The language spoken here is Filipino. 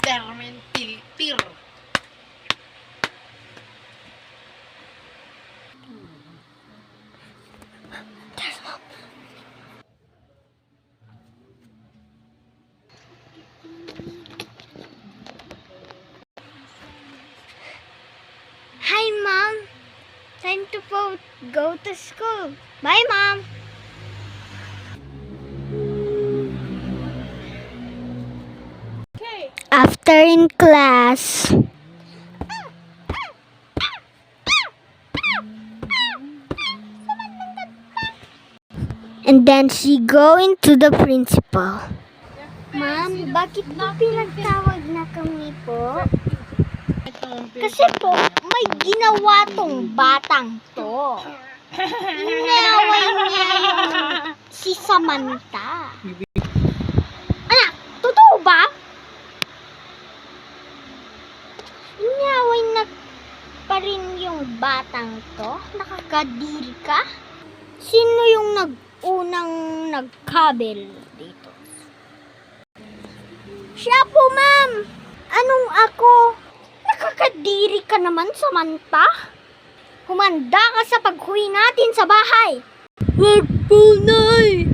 Termentiltir. Hi, Mom. Time to go to school. Bye, Mom. Okay. After in class. And then she go into the principal. Ma'am, bakit po pinagtawag na kami po? Kasi po, may ginawa tong batang to. Inaway niya yung si Samantha. Anak, totoo ba? Inaway na pa rin yung batang to? Nakakadiri ka? Sino yung unang nagkabel dito? Siya po, ma'am. Anong ako? Nakakadiri ka naman, Samantha. Humanda ka sa pag-uwi natin sa bahay. Wag po, Nay.